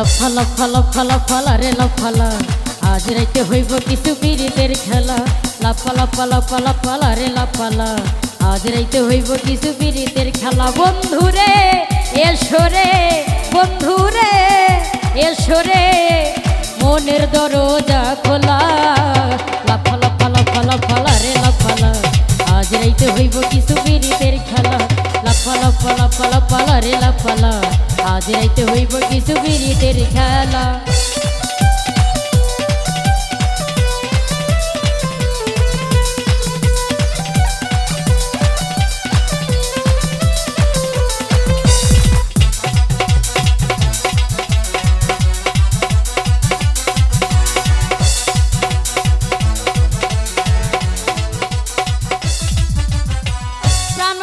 লফা লফা লফা লফা রে লফালা আজ রাইতে হইব কিছু পীড়িতের খেলা লাফা লাফা লাফা লাফা রে লাফালা আজ রাইতে হইব কিছু পীড়িতের খেলা বন্ধুরে এসরে বন্ধুরে এসরে মনের দরজা খোলা লাফা লাফা লাফা লাফা রে লাফালা আজ রাইতে হইব কিছু পীড়িতের খেলা লাফা লাফা লাফা লাফা রে লাফালা আজ রাইতে হইব কিছু পীড়িতের খেলা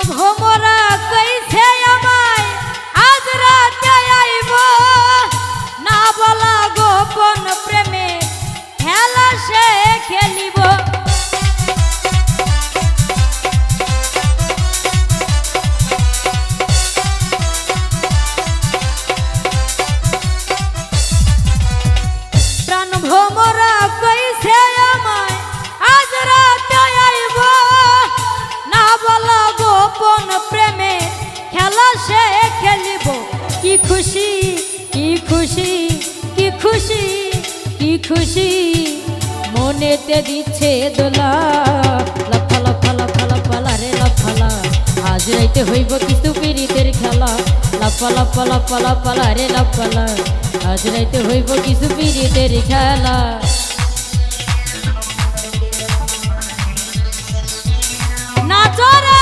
ভোমরা কইছে আমায় আজ রাতে আইব না বলা গোপন প্রেমে খেলা সে খেলিব প্রাণ ভোমরা কইছে আমায় আজ রাতে আইব না বলা গোপন প্রেমে খেলা সে খেলিব কি খুশি কি খুশি কি খুশি কি খুশি মনেতে দিচ্ছে দোলা লাফা লাফা লাফা লাফা রে লাফালা আজ রাইতে হইব কিছু পীড়িতের খেলা লাফা লাফা লাফা লাফা রে লাফালা আজ রাইতে হইব কিছু পীড়িতের খেলা নাচরে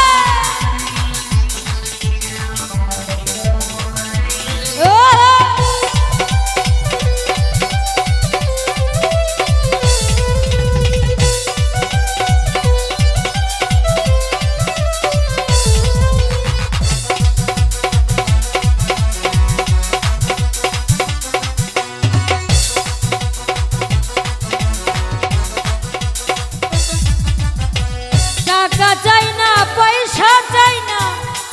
টাকা চাই না পয়সা চাই না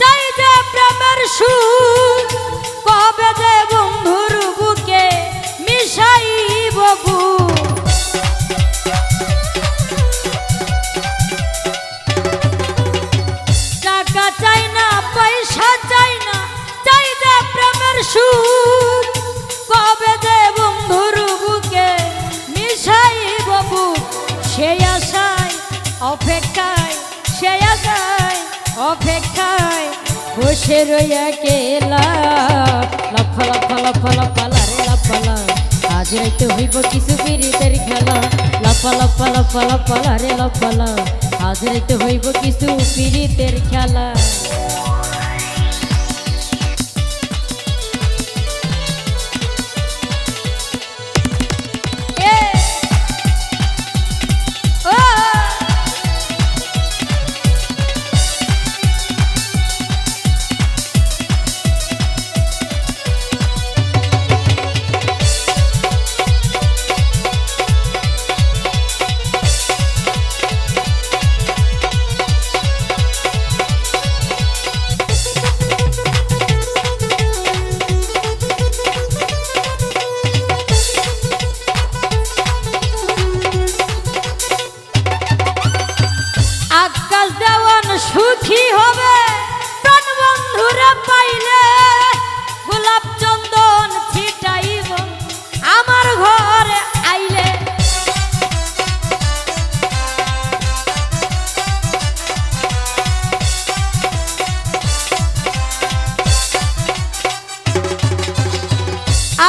চাই যে প্রেমের সুর কবে যে বন্ধুর বুকে মিশাইব বুক টাকা চাই না পয়সা চাই না চাই যে প্রেমের সুর কবে যে বন্ধুর বুকে মিশাইব বুক সেই আশায় অপেক্ষায় সে আশায় অপেক্ষায় বসে রইয়া কেলা লাফা লাফা লাফা লাফা রে লাফালা আজ রাইতে হইব কিছু পীড়িতের খেলা লাফা লাফা লাফা লাফা রে লাফালা আজ রাইতে হইব কিছু পীড়িতের খেলা আকাশ দেওয়ান সুখী হবে প্রাণ বন্ধুরা পাইলে গোলাপ চন্দন ছিটাইব আমার ঘরে আইলে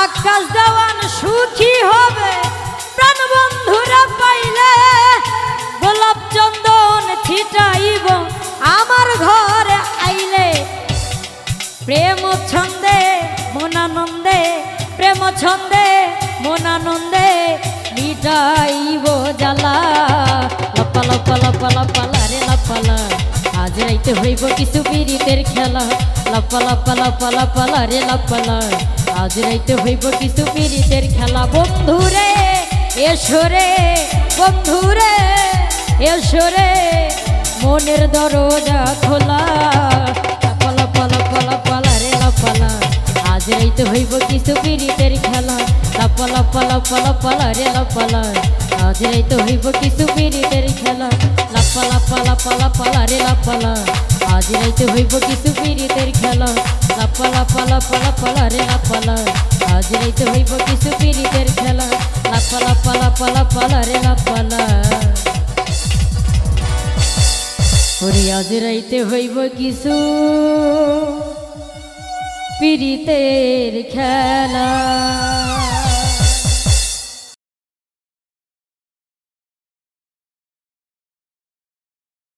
আকাশ দেওয়ান সুখী হবে প্রাণ বন্ধুরা পাইলে গোলাপ চন্দন ছিটাইব আমার ঘরে আইলে প্রেম ছন্দে মনানন্দে প্রেম ছন্দে মনানন্দে মিটাইব জ্বালা লাফা লাফা লাফা লাফা রে লাফালা আজ রাইতে হইব কিছু পীড়িতের খেলা লাফা লাফা লাফা লাফা রে লাফালা আজ রাইতে হইব কিছু পীড়িতের খেলা বন্ধুরে এসরে বন্ধুরে এসরে মনের দরজা খোলা লাফা লাফা লাফা লাফা রে লাফালা আজ আজ রাইতে হইব কিছু পীড়িতের খেলা লাপা লাপা লাপা লাপা রে লাপালা আজ রাইতে হইব কিছু পীড়িতের খেলা লাপা লাপা লাপা লাপা রে লাপালা আজ রাইতে হইব কিছু পীড়িতের খেলা লাপা লাপা লাপা লাপা রে লাপালা আজ রাইতে হইব কিছু পীড়িতের খেলা লাপা লাপা লাপা লাপা রে লাপালা ওরে আজ রাইতে হইব কিছু পীড়িতের খেলা।